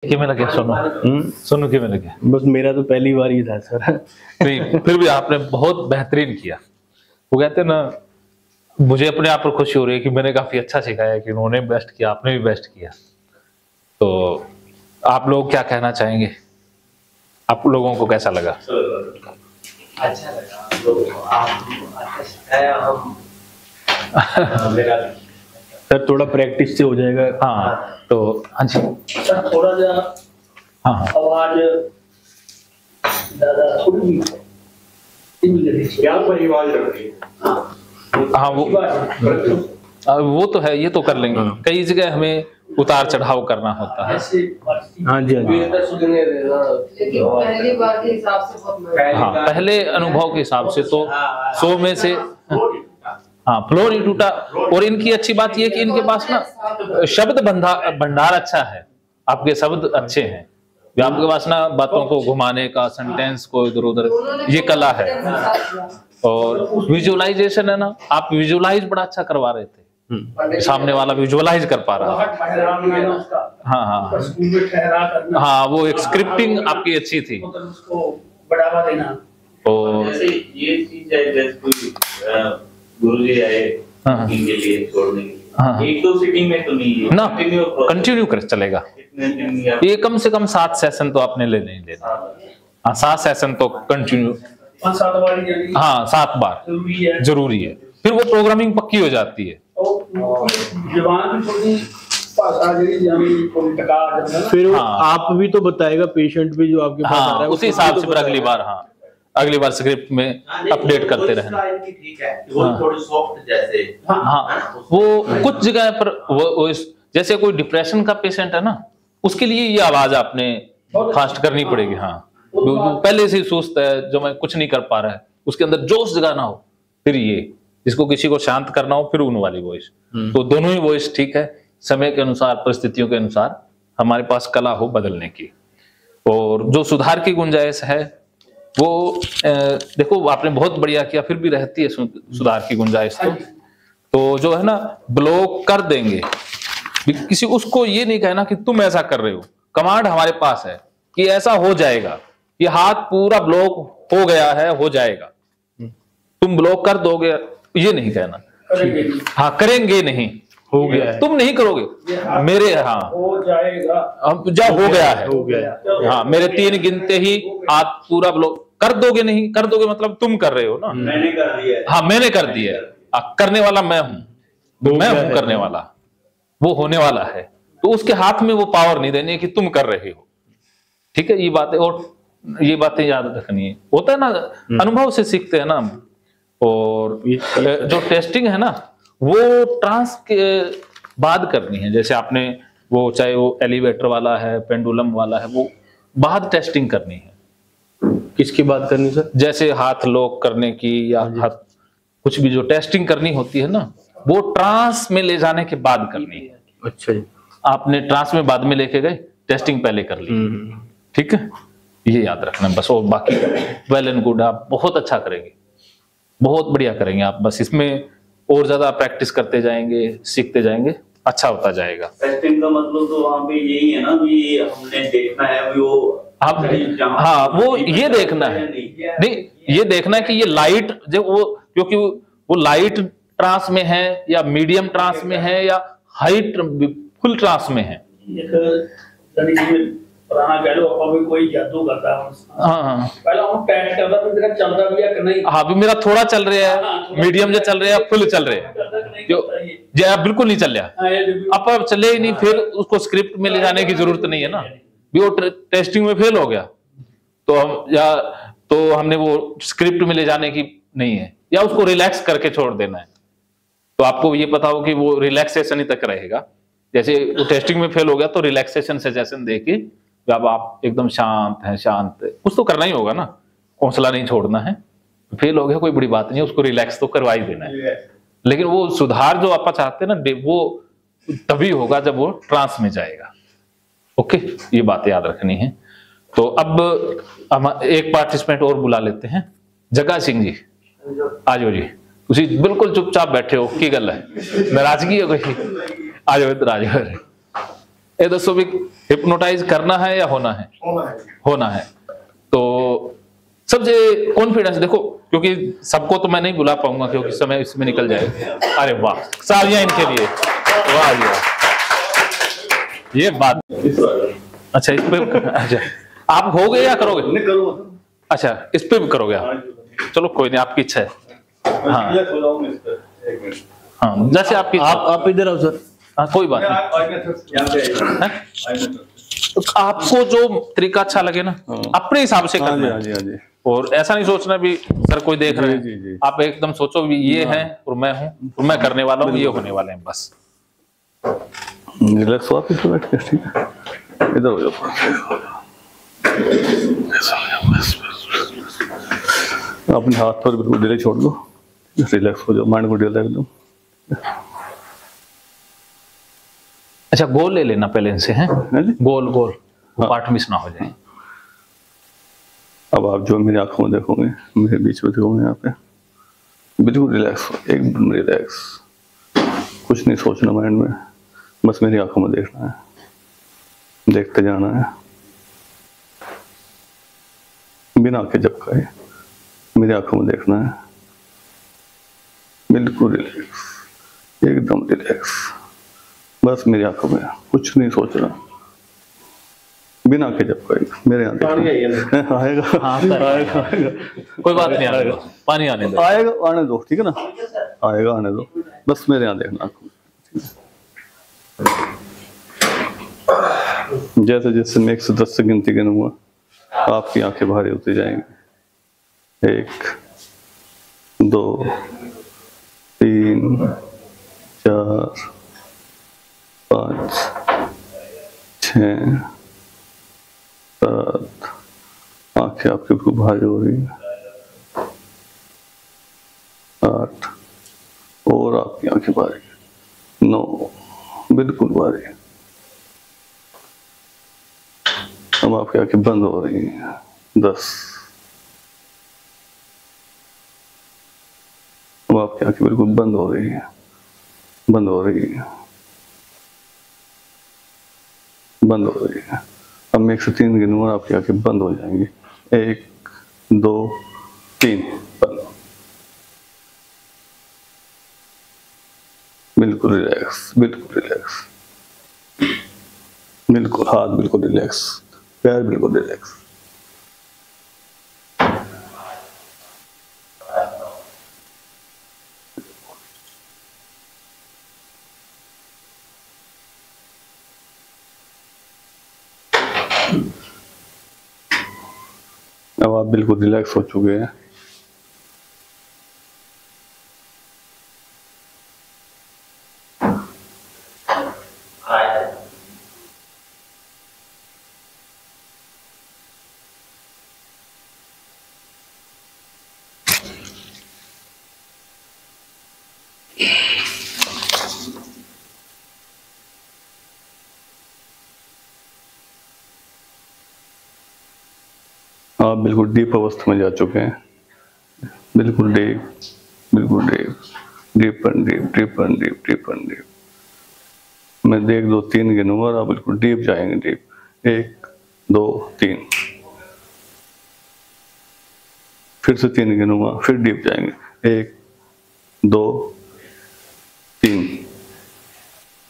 किमें लगे सोनू? सोनू किमें लगे? बस मेरा तो पहली बार ही था सर। नहीं, फिर भी आपने बहुत बेहतरीन किया। वो कहते हैं ना, मुझे अपने आप पर खुशी हो रही है कि मैंने काफी अच्छा सिखाया, कि उन्होंने बेस्ट किया, आपने भी बेस्ट किया। तो आप लोग क्या कहना चाहेंगे? आप लोगों को कैसा लगा? अच्छा लगा, आप लोगों को अच्छा सिखाया। हम मेरा सर थोड़ा प्रैक्टिस से हो जाएगा। हाँ तो हाँ जी सर थोड़ा सा हाँ हाँ आवाज ज्यादा थोड़ी क्या परिवार रख रही है। हाँ वो तो है, ये तो कर लेंगे। कई जगह हमें उतार चढ़ाव करना होता है। हाँ जी हाँ जी। पहली बार के हिसाब से बहुत हाँ, पहले अनुभव के हिसाब से तो 100 में से हाँ फ्लोर ही टूटा। और इनकी अच्छी बात ये कि इनके पास ना शब्द भंडार अच्छा है, आपके शब्द अच्छे हैं। आपके पास ना बातों को घुमाने का, सेंटेंस को इधर उधर, ये कला है। और विजुअलाइजेशन है ना, आप विजुअलाइज बड़ा अच्छा करवा रहे थे, सामने वाला विजुअलाइज कर पा रहा है। हाँ हाँ हाँ, वो एक स्क्रिप्टिंग आपकी अच्छी थी। बढ़ावा देना और जैसे ये चीज है, जैसे कोई गुरुजी आए इनके लिए छोड़ने के लिए, एक दो सिटिंग में तो नहीं है ना, कंटिन्यू कर चलेगा। ये कम से कम 7 सेशन तो आपने ले नहीं लेना। हाँ 7 सेशन तो कंटिन्यू, 7 7 बार जरूरी है। फिर वो प्रोग्रामिंग पक्की हो जाती है। जवान भी थोड़ी भाषा थोड़ी टका फिर आप भी तो बताएगा पेशेंट भी जो आपके पास आ रहा है, उसी हिसाब से फिर अगली बार अगली बार स्क्रिप्ट में अपडेट करते रहना। ठीक है, वो थोड़ी सॉफ्ट जैसे। हाँ वो कुछ जगह पर वो जैसे कोई डिप्रेशन का पेशेंट है ना, उसके लिए ये आवाज आपने फास्ट करनी पड़ेगी। हाँ पहले से ही सुस्त है, जो मैं कुछ नहीं कर पा रहा है, उसके अंदर जोश जगाना हो। फिर ये जिसको किसी को शांत करना हो, फिर उन वाली वॉइस। तो दोनों ही वॉइस ठीक है, समय के अनुसार, परिस्थितियों के अनुसार हमारे पास कला हो बदलने की। और जो सुधार की गुंजाइश है वो देखो आपने बहुत बढ़िया किया, फिर भी रहती है सुधार की गुंजाइश। तो जो है ना, ब्लॉक कर देंगे किसी, उसको ये नहीं कहना कि तुम ऐसा कर रहे हो। कमांड हमारे पास है कि ऐसा हो जाएगा, ये हाथ पूरा ब्लॉक हो गया है, हो जाएगा, तुम ब्लॉक कर दोगे, ये नहीं कहना। हाँ करेंगे नहीं, हो गया है, तुम नहीं करोगे मेरे, हाँ हो जाएगा, हम जा हो गया है, हाँ मेरे 3 गिनते ही हाथ पूरा ब्लॉक कर दोगे। नहीं कर दोगे मतलब तुम कर रहे हो ना, मैंने कर दिया। हाँ मैंने कर दिया है, करने वाला मैं हूं, मैं हूं करने वाला, वो होने वाला है। तो उसके हाथ में वो पावर नहीं देनी है कि तुम कर रहे हो। ठीक है, ये बातें, और ये बातें याद रखनी है। होता है ना, अनुभव से सीखते हैं ना। और जो टेस्टिंग है ना, वो ट्रांस के बाद करनी है। जैसे आपने वो, चाहे वो एलिवेटर वाला है, पेंडुलम वाला है, वो बाद टेस्टिंग करनी है। किसकी बात करनी सर? जैसे हाथ लॉक करने की, या हाथ कुछ भी जो टेस्टिंग करनी होती है ना, वो ट्रांस में ले जाने के बाद करनी है। अच्छा जी, आपने ट्रांस में बाद में लेके गए, टेस्टिंग पहले कर ली। ठीक है, ये याद रखना बस। और बाकी वेल एंड गुड, आप बहुत अच्छा करेंगे, बहुत बढ़िया करेंगे आप। बस इसमें और ज्यादा प्रैक्टिस करते जाएंगे, सीखते जाएंगे, अच्छा होता जाएगा। टेस्टिंग का मतलब तो वहाँ पे यही है ना कि हमने देखना है वो आप, हाँ वो ये देखना है, नहीं ये देखना है कि ये लाइट जो वो, क्योंकि वो लाइट ट्रांस में है, या मीडियम ट्रांस में है, या हाई फुल ट्रांस में है। पुराना कह लो, अपन भी कोई जादू करता है। हाँ पहले हम टेस्ट करता था, तेरा चलता भी है कि नहीं। हाँ भी मेरा थोड़ा चल रहा है, मीडियम जो चल रहा है, फुल चल रहा है, जो बिल्कुल नहीं चल रहा, अब चले ही नहीं, फिर उसको स्क्रिप्ट में ले जाने की जरूरत नहीं है ना। भी वो टेस्टिंग में फेल हो गया तो हम, या तो हमने वो स्क्रिप्ट में ले जाने की नहीं है, या उसको रिलैक्स करके छोड़ देना है। तो आपको ये पता हो कि वो रिलैक्सेशन ही तक रहेगा। जैसे वो टेस्टिंग में फेल हो गया तो रिलैक्सेशन सजेशन देके, जब आप एकदम शांत हैं, शांत कुछ तो करना ही होगा ना, हौसला नहीं छोड़ना है। फेल हो गया कोई बड़ी बात नहीं है, उसको रिलैक्स तो करवा ही देना है। लेकिन वो सुधार जो आप चाहते हैं ना, वो तभी होगा जब वो ट्रांस में जाएगा। ओके, ये बात याद रखनी है। तो अब हम एक पार्टिसिपेंट और बुला लेते हैं। जगा सिंह जी, आ जाओ जी। उसी बिल्कुल चुपचाप बैठे हो, की गल है, नाराजगी है कोई? आ जाओ इधर, आ जाओ। ये दसो भी हिप्नोटाइज करना है या होना है? होना है। तो सबसे कॉन्फिडेंस देखो, क्योंकि सबको तो मैं नहीं बुला पाऊंगा क्योंकि समय इसमें निकल जाएगा। अरे वाह, तालियां इनके लिए, वाह जी वाह। ये बात, अच्छा इस पे, अच्छा आप हो गए या करोगे? नहीं करूँगा। अच्छा इस पे भी करोगे आप? चलो कोई नहीं, आपकी इच्छा है। हाँ हाँ, जैसे आपकी, आप इधर आओ सर। हाँ कोई बात नहीं, तो आपको जो तरीका अच्छा लगे ना अपने हिसाब से करना है। हाँ जी। और ऐसा नहीं सोचना भी सर कोई देख रहे जी। हैं, आप एकदम सोचो भी ये है और मैं हूँ और मैं करने वाला हूँ, ये होने वाले हैं, बस। रिलैक्स हो आप, इधर बैठ के, ठीक है, इधर हो जाओ, अपने हाथ पर बिल्कुल ढीले छोड़ दो, रिलैक्स हो जाओ, माइंड को ढीला एकदम। अच्छा गोल ले लेना पहले इनसे, हैं गोल गोल, पार्ट मिस ना हो जाए। अब आप जो मेरी आंखों में देखोगे, मेरे बीच में देखोगे, यहाँ पे बिल्कुल रिलैक्स हो, एकदम रिलैक्स, कुछ नहीं सोचना माइंड में, बस मेरी आंखों में देखना है, देखते जाना है, बिना आंखें झपकाए मेरी आंखों में देखना है, बिल्कुल रिलैक्स, एकदम रिलैक्स, बस मेरी आंखों में कुछ नहीं सोच रहा, बिना आंखें झपकाए मेरे यहाँ देखना। आएगा कोई बात नहीं, आएगा पानी आने दो, आएगा, आने दो, ठीक है ना, आएगा, आने दो, बस मेरे यहाँ देखना आंखों में। जैसे जैसे मैं 1 से 10 से गिनती गिनूंगा, आपकी आंखें भारी होती जाएंगी। 1 2 3 4 5 6 7, आंखें आपकी बिल्कुल भारी हो रही है। 8 और आपकी आंखें भारी, 9 बिल्कुल भारी, अब आपकी आंखें बंद हो रही हैं। 10, अब आपकी आंखें बिल्कुल बंद हो रही हैं, बंद हो रही है, बंद हो रही है। अब मैं 1 से 3 गिनूंगा, आपकी आंखें बंद हो जाएंगी। 1 2 3 बंद, बिल्कुल रिलैक्स, बिल्कुल रिलैक्स, बिल्कुल हाथ बिल्कुल रिलैक्स, पैर बिल्कुल रिलैक्स। अब आप बिल्कुल रिलैक्स हो चुके हैं। आप बिल्कुल डीप अवस्था में जा चुके हैं, बिल्कुल डीप, बिल्कुल deep, deep and deep, deep and deep, deep and deep. मैं 1 2 3 गिनूंगा और आप बिल्कुल डीप जाएंगे, डीप। 1 2 3, फिर से 3 गिनूंगा, फिर डीप जाएंगे। 1 2 3,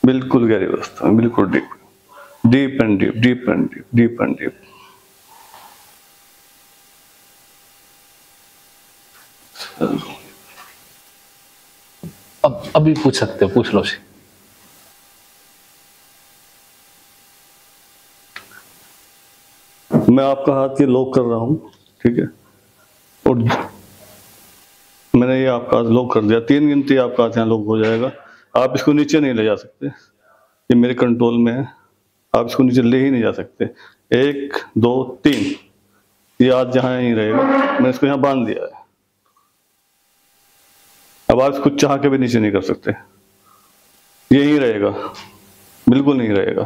बिल्कुल गहरी अवस्था में, बिल्कुल deep, deep and deep, deep and deep, deep and deep. अब अभी पूछ सकते हो, पूछ लो जी। मैं आपका हाथ ये लॉक कर रहा हूं, ठीक है, और मैंने ये आपका हाथ लॉक कर दिया। 3 गिनती आपका हाथ यहाँ लॉक हो जाएगा। आप इसको नीचे नहीं ले जा सकते, ये मेरे कंट्रोल में है, आप इसको नीचे ले ही नहीं जा सकते। 1 2 3, ये हाथ जहाँ यहीं रहेगा, मैं इसको यहाँ बांध दिया है। अब आप इसको चाह के भी नीचे नहीं कर सकते, यहीं रहेगा, बिल्कुल नहीं रहेगा।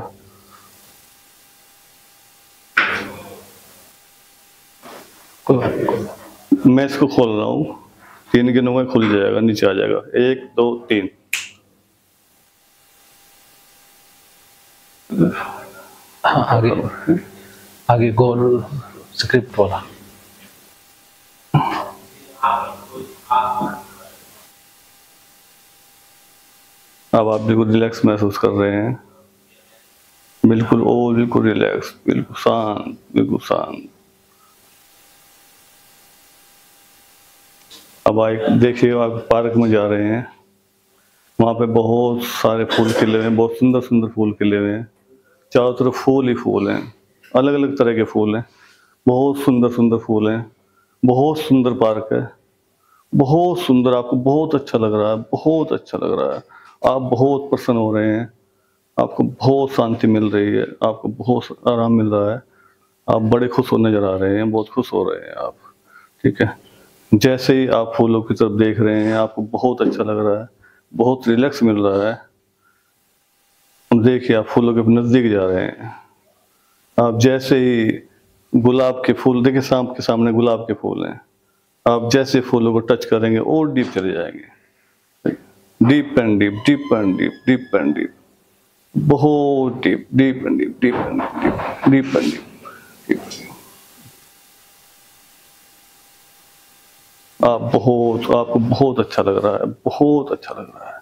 कोई बात नहीं, मैं इसको खोल रहा हूँ, 3 गिनूंगा, खुल जाएगा, नीचे आ जाएगा। 1 2 3, आगे गोल स्क्रिप्ट वाला। अब आप बिल्कुल रिलैक्स महसूस कर रहे हैं, बिल्कुल बिल्कुल रिलैक्स, बिल्कुल शांत, बिल्कुल शांत। अब आप देखिए, आप पार्क में जा रहे हैं, वहाँ पे बहुत सारे फूल खिले हुए हैं, बहुत सुंदर सुंदर फूल खिले हुए हैं, चारों तरफ फूल ही फूल हैं, अलग अलग तरह के फूल हैं, बहुत सुंदर सुंदर फूल हैं, बहुत सुंदर पार्क है, बहुत सुंदर, आपको बहुत अच्छा लग रहा है, बहुत अच्छा लग रहा है, आप बहुत प्रसन्न हो रहे हैं, आपको बहुत शांति मिल रही है, आपको बहुत आराम मिल रहा है, आप बड़े खुश हो नजर आ रहे हैं, बहुत खुश हो रहे हैं आप, ठीक है। जैसे ही आप फूलों की तरफ देख रहे हैं, आपको बहुत अच्छा लग रहा है, बहुत रिलैक्स मिल रहा है। देखिए, आप फूलों के नजदीक जा रहे हैं, आप जैसे ही गुलाब के फूल देखिए, सांप के सामने गुलाब के फूल हैं, आप जैसे फूलों को टच करेंगे और डीप चले जाएंगे, deep and deep, deep and deep, deep and deep, बहुत deep, deep and deep, deep and deep, deep and deep. आपको बहुत अच्छा लग रहा है, बहुत अच्छा लग रहा है,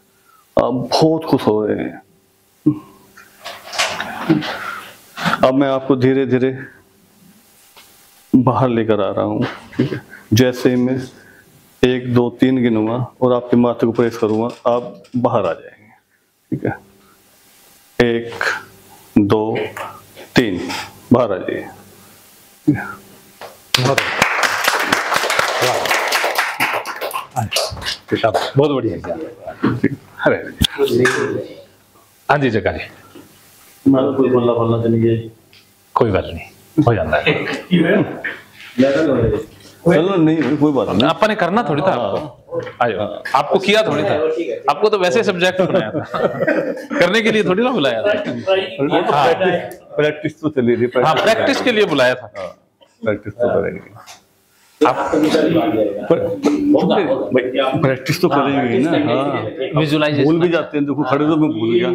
आप बहुत खुश हो रहे हैं। अब मैं आपको धीरे धीरे बाहर लेकर आ रहा हूँ, ठीक है। जैसे ही मैं 1 2 3 गिनूंगा और आपके माथे को प्रेस करूंगा, आप बाहर आ जाएंगे, ठीक है। 1 2 3, बाहर आ जाइए। बहुत बढ़िया। अरे हाँ जी जगह जी, कोई बल्ला बल्ला चलिए, कोई बात नहीं, हो जाता है। चलो नहीं, कोई बात नहीं, आपने करना थोड़ी था, आपको आयो, आपको किया थोड़ी था, आपको तो वैसे सब्जेक्ट बनाया था, करने के लिए थोड़ी ना बुलाया था। प्रैक्टिस तो चली रही, हाँ, प्रैक्टिस के लिए बुलाया था, प्रैक्टिस तो करेंगे आप प्रैक्टिस तो करेंगे ना। हाँ, विजुलाइजेशन भूल भी जाते हैं, देखो खड़े तो मैं भूल गया।